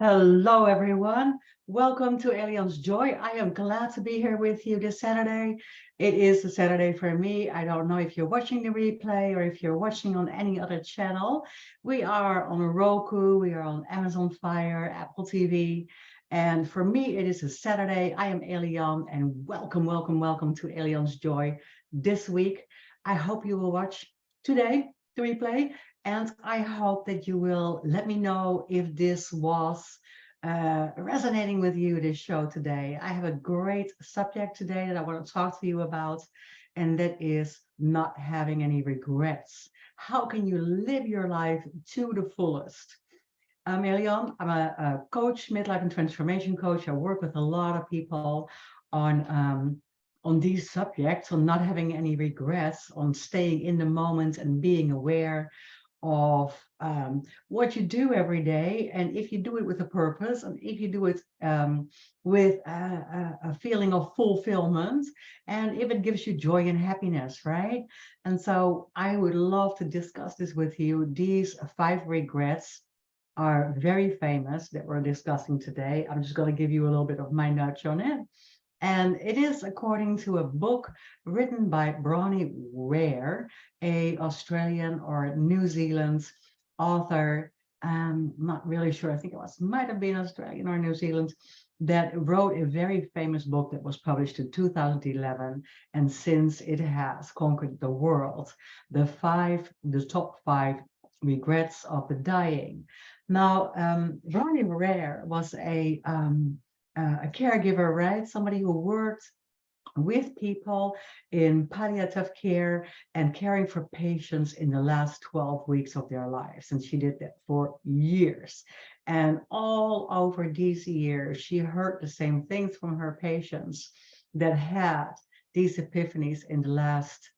Hello, everyone. Welcome to Allianz Joy. I am glad to be here with you this Saturday. It is a Saturday for me. I don't know if you're watching the replay or if you're watching on any other channel. We are on Roku, we are on Amazon Fire, Apple TV. And for me, it is a Saturday. I am Eliane and welcome to Allianz Joy this week. I hope you will watch today, the replay. And I hope that you will let me know if this was resonating with you, this show today. I have a great subject today that I want to talk to you about, and that is not having any regrets. How can you live your life to the fullest? I'm Eliane. I'm a coach, midlife and transformation coach. I work with a lot of people on these subjects, on not having any regrets, on staying in the moment and being aware of what you do every day, and if you do it with a purpose, and if you do it with a feeling of fulfillment, and if it gives you joy and happiness, right? And so I would love to discuss this with you. These 5 regrets are very famous that we're discussing today. I'm just going to give you a little bit of my nudge on it. And it is according to a book written by Bronnie Ware, a Australian or New Zealand author. I'm not really sure. I think might have been Australian or New Zealand, that wrote a very famous book that was published in 2011. And since it has conquered the world, the top 5 regrets of the dying. Now, Bronnie Ware was a caregiver, right? Somebody who worked with people in palliative care and caring for patients in the last 12 weeks of their lives. And she did that for years. And all over these years, she heard the same things from her patients that had these epiphanies in the last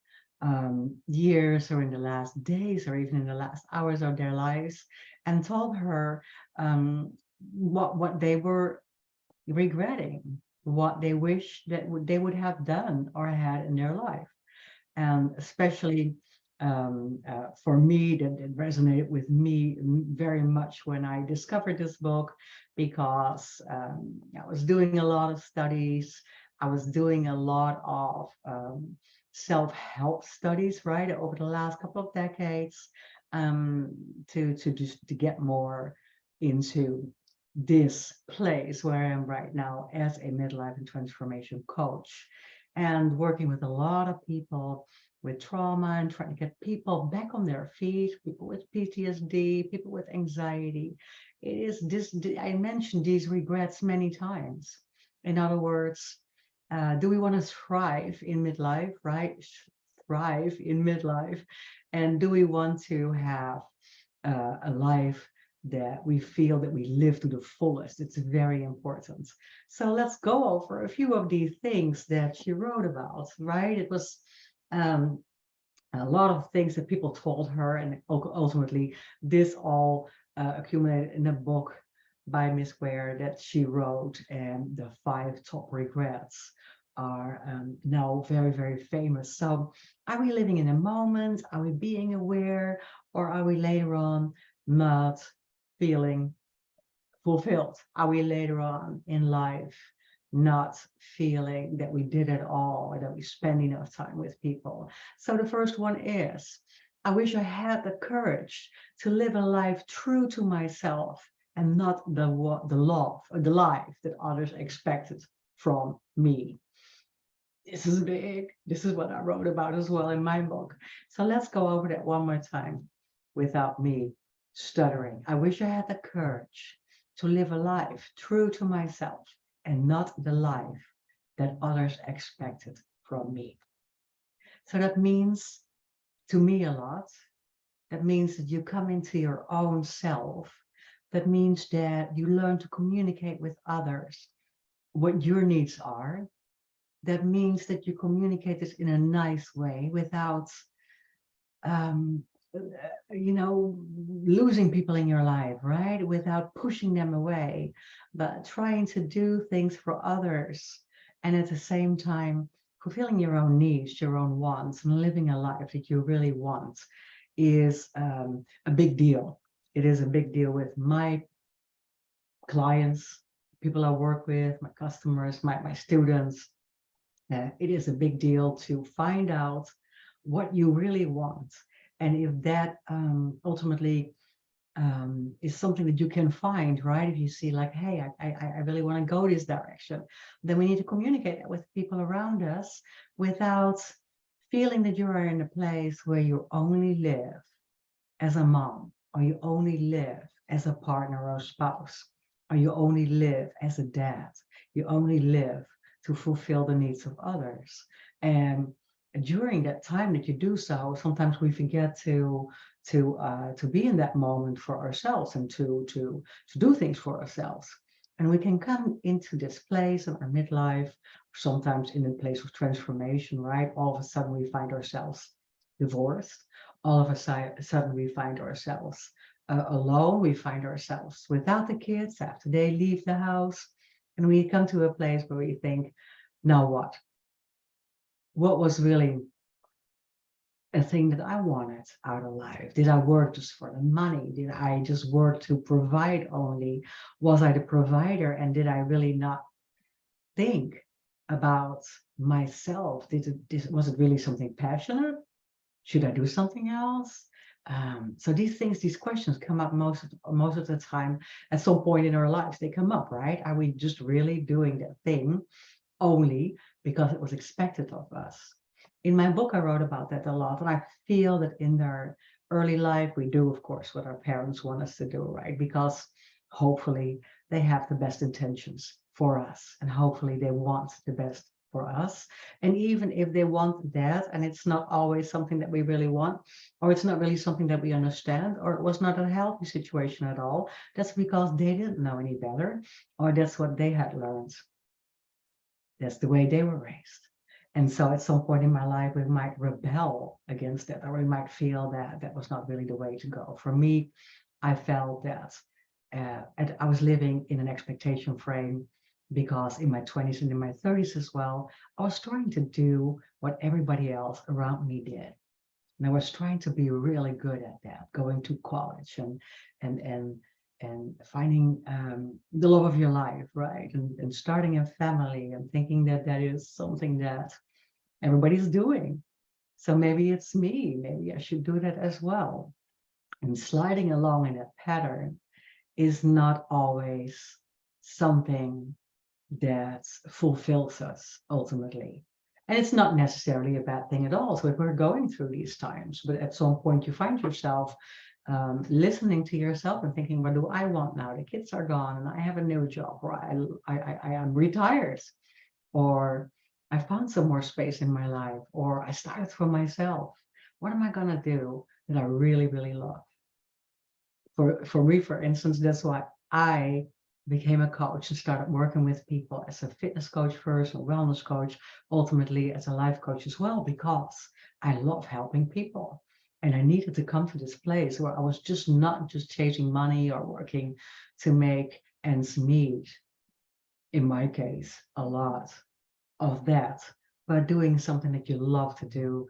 years, or in the last days, or even in the last hours of their lives, and told her what they were regretting, what they wish that they would have done or had in their life. And especially for me, that it resonated with me very much when I discovered this book, because I was doing a lot of studies. I was doing a lot of self-help studies, right, over the last couple of decades, to get more into this place where I am right now as a midlife and transformation coach, and working with a lot of people with trauma and trying to get people back on their feet, people with PTSD, people with anxiety. It is this, I mentioned these regrets many times. In other words, do we want to thrive in midlife, right? Thrive in midlife. And do we want to have a life that we feel that we live to the fullest? It's very important. So let's go over a few of these things that she wrote about, right? It was a lot of things that people told her, and ultimately this all accumulated in a book by Miss Ware that she wrote, and the 5 top regrets are now very, very famous. So are we living in a moment? Are we being aware? Or are we later on not feeling fulfilled? Are we later on in life not feeling that we did it all, or that we spend enough time with people? So the first one is, I wish I had the courage to live a life true to myself, and not the love or the life that others expected from me. This is big. This is what I wrote about as well in my book. So let's go over that one more time without me stuttering. I wish I had the courage to live a life true to myself, and not the life that others expected from me. So that means, to me, a lot. That means that you come into your own self. That means that you learn to communicate with others what your needs are. That means that you communicate this in a nice way without losing people in your life, right? Without pushing them away, but trying to do things for others, and at the same time fulfilling your own needs, your own wants, and living a life that you really want is a big deal. It is a big deal with my clients, people I work with, my customers, my students. It is a big deal to find out what you really want. And if that ultimately is something that you can find, right? If you see like, hey, I really want to go this direction, then we need to communicate that with people around us without feeling that you are in a place where you only live as a mom, or you only live as a partner or spouse, or you only live as a dad. You only live to fulfill the needs of others. And during that time that you do so, sometimes we forget to be in that moment for ourselves and to do things for ourselves. And we can come into this place in our midlife, sometimes in a place of transformation, right? All of a sudden we find ourselves divorced. All of a sudden we find ourselves alone. We find ourselves without the kids after they leave the house. And we come to a place where we think, now what? What was really a thing that I wanted out of life? Did I work just for the money? Did I just work to provide only? Was I the provider? And did I really not think about myself? Was it really something passionate? Should I do something else? So these questions come up most of the time. At some point in our lives, they come up, right? Are we just really doing that thing only because it was expected of us? In my book, I wrote about that a lot, and I feel that in their early life, we do, of course, what our parents want us to do, right? Because hopefully they have the best intentions for us, and hopefully they want the best for us. And even if they want that, and it's not always something that we really want, or it's not really something that we understand, or it was not a healthy situation at all, that's because they didn't know any better, or that's what they had learned. That's the way they were raised. And so at some point in my life, we might rebel against it, or we might feel that that was not really the way to go. For me, I felt that I was living in an expectation frame, because in my 20s and in my 30s as well, I was trying to do what everybody else around me did. And I was trying to be really good at that, going to college and finding the love of your life, right? And starting a family and thinking that that is something that everybody's doing. So maybe it's me, maybe I should do that as well. And sliding along in that pattern is not always something that fulfills us ultimately. And it's not necessarily a bad thing at all. So if we're going through these times, but at some point you find yourself listening to yourself and thinking, what do I want now? The kids are gone and I have a new job, or I am retired, or I found some more space in my life, or I started for myself. What am I going to do that I really, really love? For me, for instance, that's why I became a coach and started working with people as a fitness coach first, a wellness coach, ultimately as a life coach as well, because I love helping people. And I needed to come to this place where I was just not just chasing money or working to make ends meet. In my case, a lot of that, but doing something that you love to do.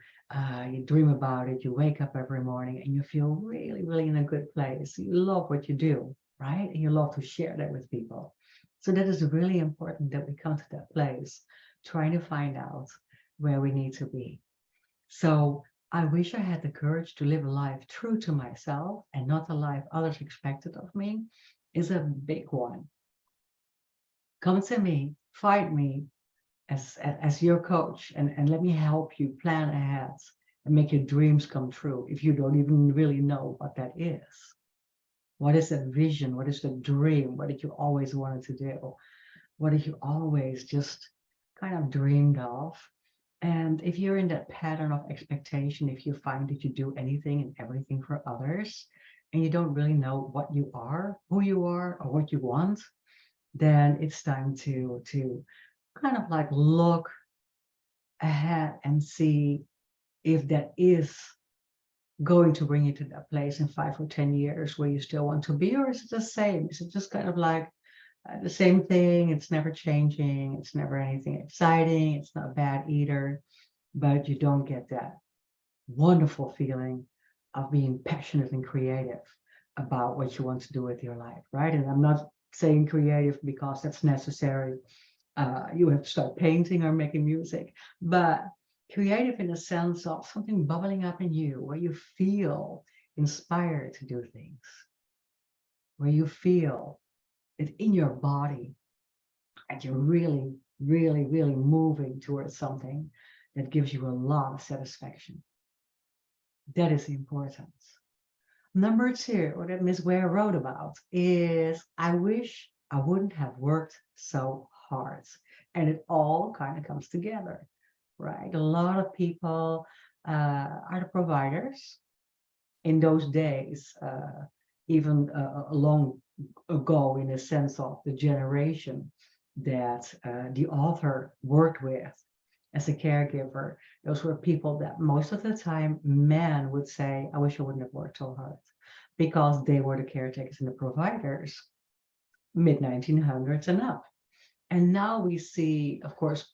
You dream about it, you wake up every morning and you feel really, really in a good place. You love what you do, right? And you love to share that with people. So that is really important, that we come to that place, trying to find out where we need to be. So I wish I had the courage to live a life true to myself and not the life others expected of me, is a big one. Come to me, find me, as your coach, and let me help you plan ahead and make your dreams come true if you don't even really know what that is. What is that vision? What is the dream? What did you always wanted to do? What did you always just kind of dreamed of? And if you're in that pattern of expectation, if you find that you do anything and everything for others, and you don't really know what you are, who you are, or what you want, then it's time to kind of like look ahead and see if that is going to bring you to that place in 5 or 10 years where you still want to be, or is it the same? Is it just kind of like the same thing? It's never changing. It's never anything exciting. It's not bad either, but you don't get that wonderful feeling of being passionate and creative about what you want to do with your life, right? And I'm not saying creative because that's necessary. You have to start painting or making music, but creative in the sense of something bubbling up in you where you feel inspired to do things, where you feel it in your body and you're really, really, really moving towards something that gives you a lot of satisfaction. That is important. Number two, or that Miss Ware wrote about, is I wish I wouldn't have worked so hard. And it all kind of comes together, right? A lot of people are the providers. In those days, even long ago, in the sense of the generation that the author worked with as a caregiver, those were people that most of the time men would say, I wish I wouldn't have worked so hard, because they were the caretakers and the providers, mid-1900s and up. And now we see, of course,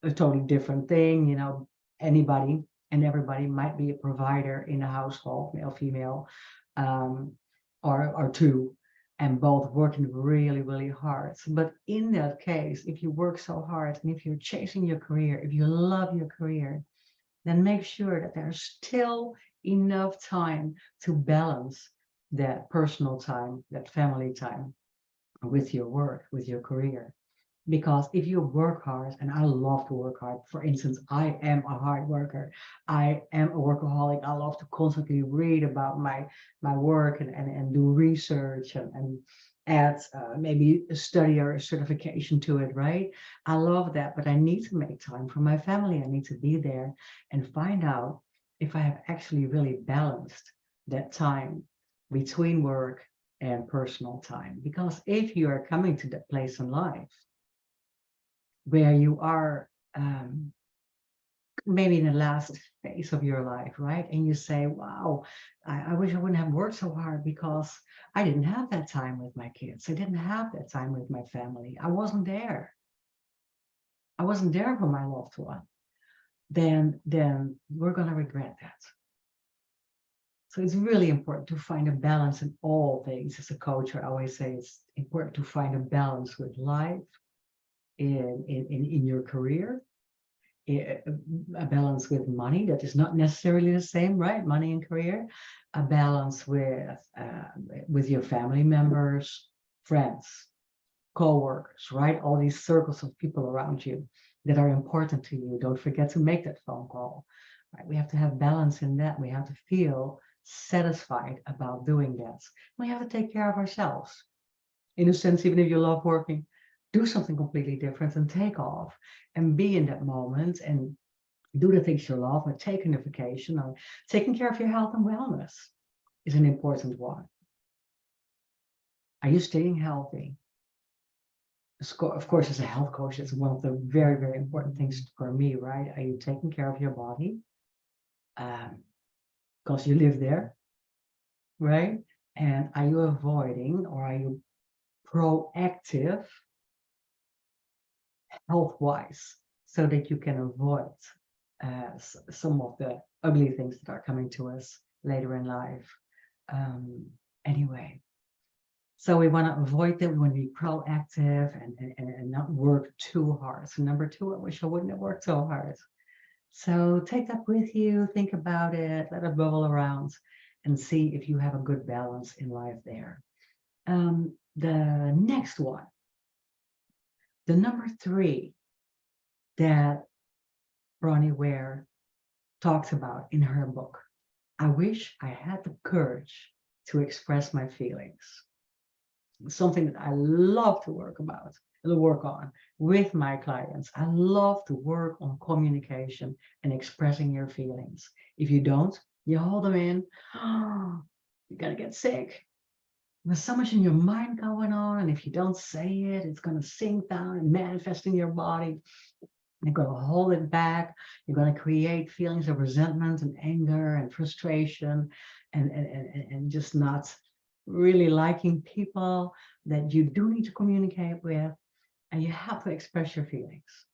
a totally different thing. You know, anybody and everybody might be a provider in a household, male, female, or two, and both working really, really hard. But in that case, if you work so hard and if you're chasing your career, if you love your career, then make sure that there's still enough time to balance that personal time, that family time with your work, with your career. Because if you work hard, and I love to work hard, for instance, I am a hard worker. I am a workaholic. I love to constantly read about my work and do research and add maybe a study or a certification to it, right? I love that, but I need to make time for my family. I need to be there and find out if I have actually really balanced that time between work and personal time. Because if you are coming to that place in life where you are maybe in the last phase of your life, right? And you say, wow, I wish I wouldn't have worked so hard because I didn't have that time with my kids. I didn't have that time with my family. I wasn't there. I wasn't there for my loved one. Then we're going to regret that. So it's really important to find a balance in all things. As a coach, I always say it's important to find a balance with life, in your career, a balance with money that is not necessarily the same, right? Money and career, a balance with your family members, friends, co-workers, right? All these circles of people around you that are important to you. Don't forget to make that phone call, right? We have to have balance in that. We have to feel satisfied about doing that. We have to take care of ourselves. In a sense, even if you love working, do something completely different and take off and be in that moment and do the things you love, or taking a vacation, or taking care of your health and wellness is an important one. Are you staying healthy? Of course, as a health coach, it's one of the very, very important things for me, right? Are you taking care of your body? Because you live there, right? And are you avoiding, or are you proactive health-wise, so that you can avoid some of the ugly things that are coming to us later in life? Anyway, so we want to avoid that. We want to be proactive and not work too hard. So number two, I wish I wouldn't have worked so hard. So take that with you, think about it, let it bubble around, and see if you have a good balance in life there. The next one, the number three that Bronnie Ware talks about in her book. I wish I had the courage to express my feelings. Something that I love to work on with my clients. I love to work on communication and expressing your feelings. If you don't, you hold them in, you're gonna get sick. There's so much in your mind going on, and if you don't say it, it's going to sink down and manifest in your body. You're going to hold it back. You're going to create feelings of resentment and anger and frustration, and just not really liking people that you do need to communicate with. And you have to express your feelings.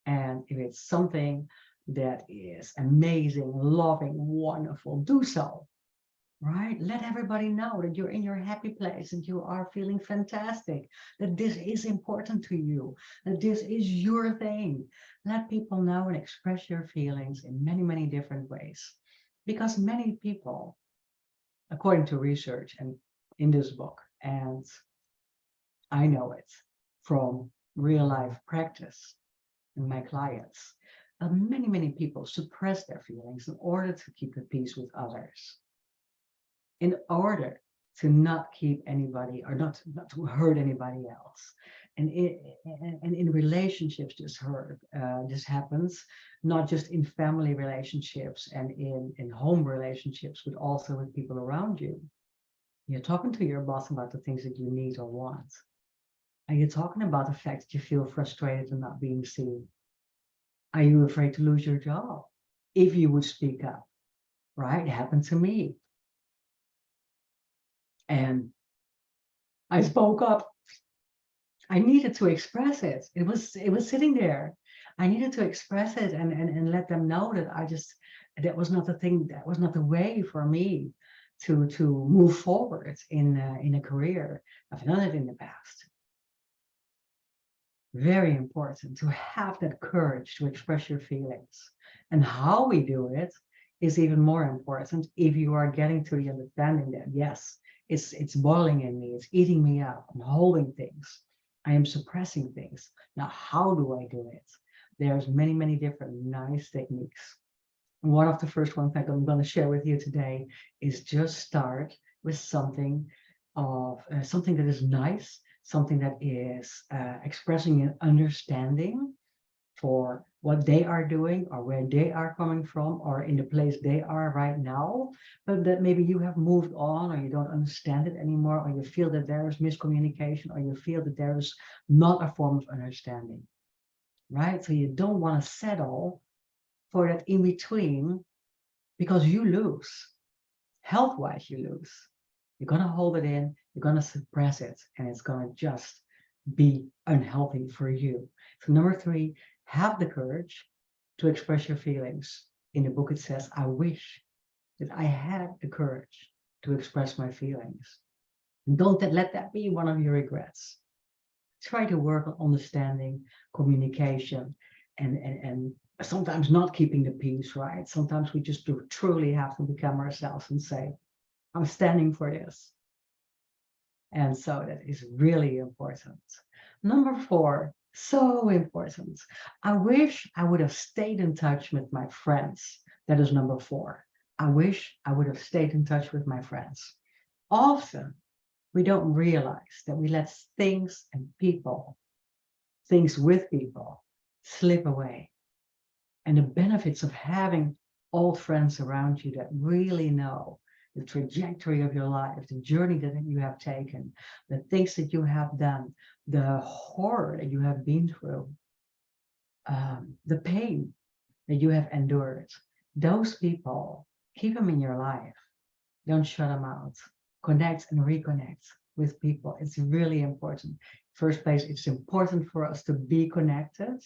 And if it's something that is amazing, loving, wonderful, do so. right? Let everybody know that you're in your happy place and you are feeling fantastic, that this is important to you, that this is your thing. Let people know and express your feelings in many, many different ways. Because many people, according to research and in this book, and I know it from real life practice in my clients, many, many people suppress their feelings in order to keep the peace with others, in order to not keep anybody or not to hurt anybody else. And in relationships, this happens not just in family relationships and in home relationships, but also with people around you. You're talking to your boss about the things that you need or want. Are you talking about the fact that you feel frustrated and not being seen? Are you afraid to lose your job? If you would speak up, right? It happened to me. And I spoke up. I needed to express it. It was sitting there. I needed to express it and let them know that that was not the thing, that was not the way for me to move forward in a career. I've done it in the past. Very important to have that courage to express your feelings. And how we do it is even more important if you are getting to the understanding that, yes, it's boiling in me, it's eating me up, I'm holding things, I am suppressing things. Now, how do I do it? There's many, many different nice techniques. One of the first ones that I'm going to share with you today is just start with something that is nice, something that is expressing an understanding for what they are doing or where they are coming from or in the place they are right now, but that maybe you have moved on or you don't understand it anymore, or you feel that there is miscommunication, or you feel that there is not a form of understanding, right? So you don't want to settle for that in between, because you lose. Health-wise, you lose. You're going to hold it in, you're going to suppress it, and it's going to just be unhealthy for you. So number 3, have the courage to express your feelings. In the book, it says, I wish that I had the courage to express my feelings. And don't let that be one of your regrets. Try to work on understanding, communication, and sometimes not keeping the peace, right? Sometimes we just do truly have to become ourselves and say, I'm standing for this. And so that is really important. Number 4, so important. I wish I would have stayed in touch with my friends. That is number 4. I wish I would have stayed in touch with my friends. Often we don't realize that we let things and people, things with people, slip away. And the benefits of having old friends around you that really know the trajectory of your life, the journey that you have taken, the things that you have done, the horror that you have been through, the pain that you have endured. Those people, keep them in your life. Don't shut them out. Connect and reconnect with people. It's really important. First place, it's important for us to be connected.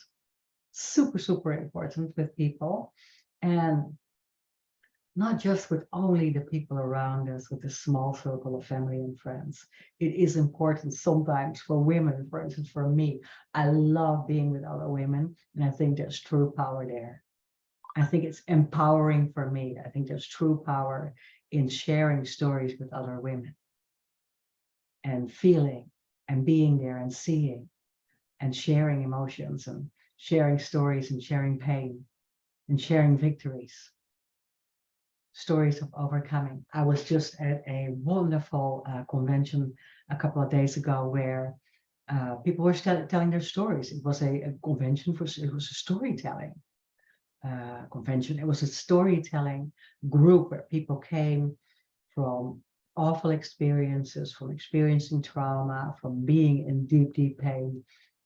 Super, super important with people. And not just with only the people around us, with a small circle of family and friends. It is important sometimes for women, for instance, for me. I love being with other women, and I think there's true power there. I think it's empowering for me. I think there's true power in sharing stories with other women and feeling and being there and seeing and sharing emotions and sharing stories and sharing pain and sharing victories. Stories of overcoming. I was just at a wonderful convention a couple of days ago where people were telling their stories. It was a convention it was a storytelling convention. It was a storytelling group where people came from awful experiences, from experiencing trauma, from being in deep, deep pain,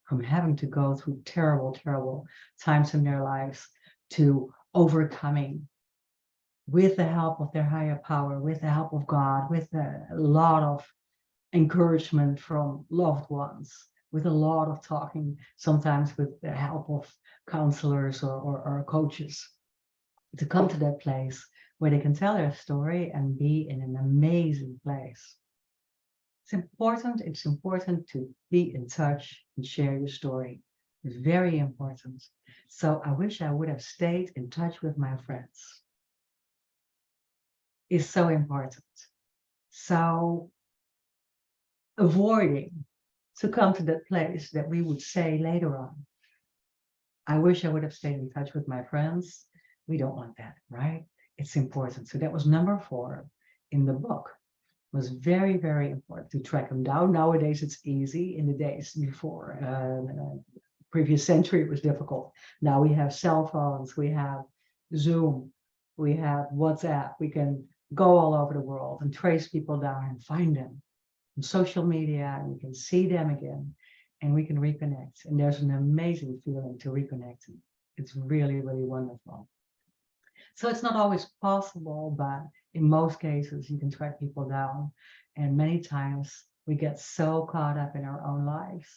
from having to go through terrible, terrible times in their lives, to overcoming with the help of their higher power, with the help of God, with a lot of encouragement from loved ones, with a lot of talking, sometimes with the help of counselors or coaches, to come to that place where they can tell their story and be in an amazing place. It's important to be in touch and share your story. It's very important. So I wish I would have stayed in touch with my friends. It's so important. So avoiding to come to that place that we would say later on, I wish I would have stayed in touch with my friends. We don't want that, right? It's important. So that was number 4 in the book. It was very, very important to track them down. Nowadays, it's easy. In the days before, previous century, it was difficult. Now we have cell phones, we have Zoom, we have WhatsApp. We can go all over the world and trace people down and find them on social media, and we can see them again, and we can reconnect. And there's an amazing feeling to reconnect. It's really, really wonderful. So it's not always possible, but in most cases, you can track people down. And many times we get so caught up in our own lives.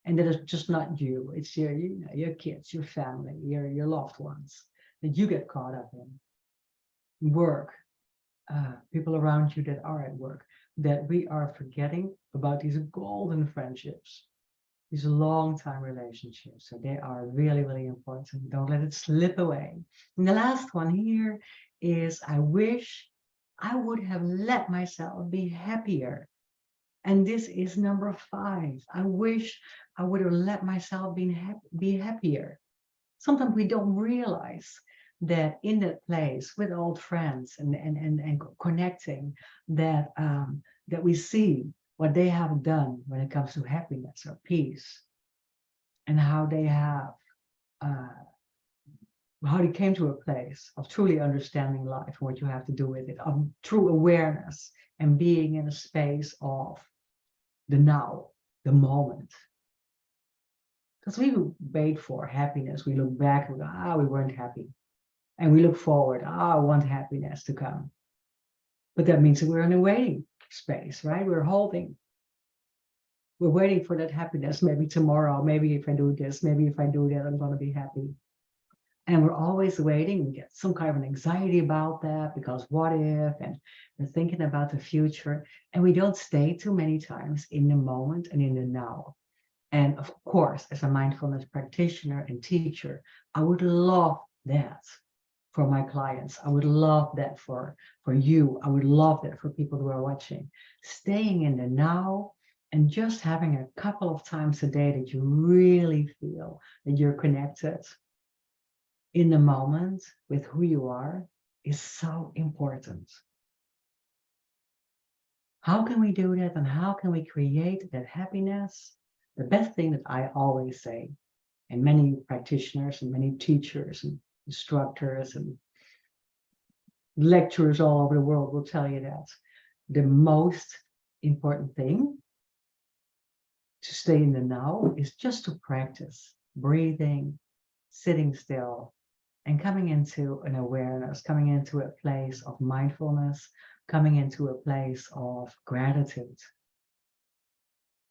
And that is just not you. It's your kids, your family, your loved ones that you get caught up in. Work, people around you that are at work, that we are forgetting about these golden friendships, these long-time relationships. So they are really, really important. Don't let it slip away. And the last one here is, I wish I would have let myself be happier. And this is number 5. I wish I would have let myself be happier. Sometimes we don't realize that in that place with old friends and connecting, that that we see what they have done when it comes to happiness or peace, and how they have how they came to a place of truly understanding life and what you have to do with it, of true awareness and being in a space of the now, the moment. Because we wait for happiness, we look back, we go, we weren't happy. And we look forward, I want happiness to come. But that means that we're in a waiting space, right? We're waiting for that happiness. Maybe tomorrow, maybe if I do this, maybe if I do that, I'm going to be happy. And we're always waiting. We get some kind of an anxiety about that, because what if, and we're thinking about the future. And we don't stay too many times in the moment and in the now. And of course, as a mindfulness practitioner and teacher, I would love that for my clients. I would love that for you. I would love that for people who are watching. Staying in the now and just having a couple of times a day that you really feel that you're connected in the moment with who you are is so important. How can we do that, and how can we create that happiness? The best thing that I always say, and many practitioners and many teachers and instructors and lecturers all over the world will tell you, that the most important thing to stay in the now is just to practice breathing, sitting still, and coming into an awareness, coming into a place of mindfulness, coming into a place of gratitude.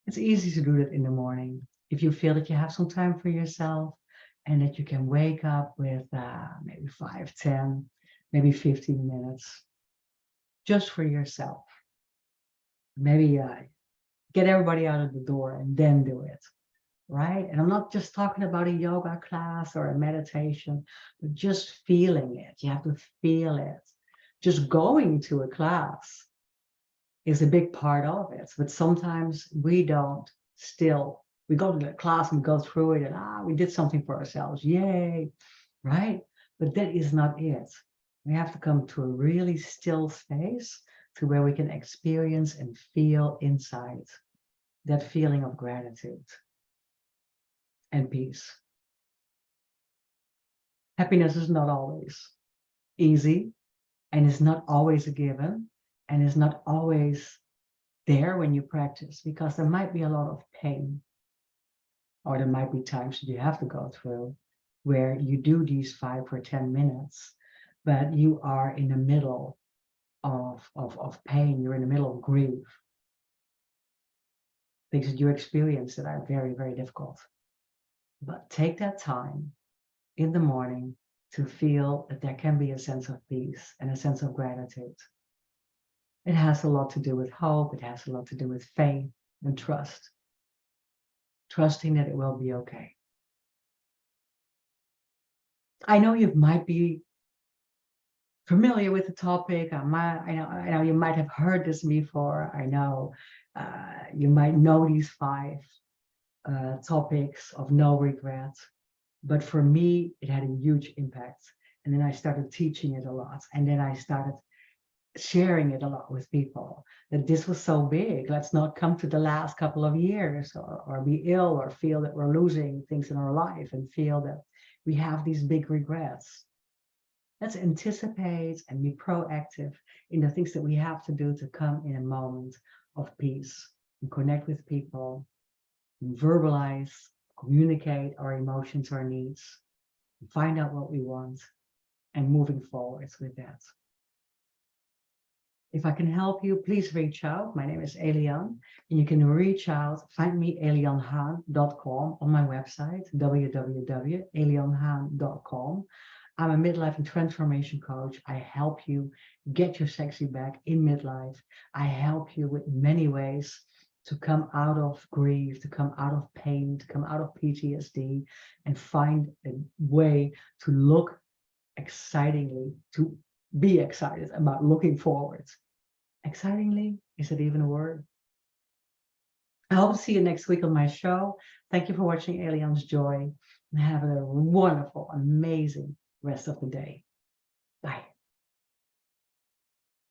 It's easy to do that in the morning. If you feel that you have some time for yourself and that you can wake up with maybe 5, 10, maybe 15 minutes just for yourself. Maybe get everybody out of the door and then do it, right? And I'm not just talking about a yoga class or a meditation, but just feeling it. You have to feel it. Just going to a class is a big part of it. But sometimes we don't still. We go to the class and go through it and we did something for ourselves. Yay, right? But that is not it. We have to come to a really still space to where we can experience and feel inside that feeling of gratitude and peace. Happiness is not always easy, and is not always a given, and is not always there when you practice, because there might be a lot of pain, or there might be times that you have to go through where you do these 5 or 10 minutes, but you are in the middle of pain, you're in the middle of grief, things that you experience that are very, very difficult. But take that time in the morning to feel that there can be a sense of peace and a sense of gratitude. It has a lot to do with hope. It has a lot to do with faith and trust. Trusting that it will be okay. I know you might be familiar with the topic. I know you might have heard this before. I know you might know these 5 topics of no regret. But for me, it had a huge impact. And then I started teaching it a lot. And then I started sharing it a lot with people, that this was so big. Let's not come to the last couple of years or be ill or feel that we're losing things in our life and feel that we have these big regrets. Let's anticipate and be proactive in the things that we have to do to come in a moment of peace and connect with people, and verbalize, communicate our emotions, our needs, find out what we want, and moving forwards with that. If I can help you, please reach out. My name is Eliane, and you can reach out, find me elianehaan.com on my website, www.elianehaan.com. I'm a midlife and transformation coach. I help you get your sexy back in midlife. I help you with many ways to come out of grief, to come out of pain, to come out of PTSD, and find a way to look excitingly, to be excited about looking forward. Excitingly, is it even a word? I hope to see you next week on my show. Thank you for watching Eliane's Joy, and have a wonderful, amazing rest of the day. Bye.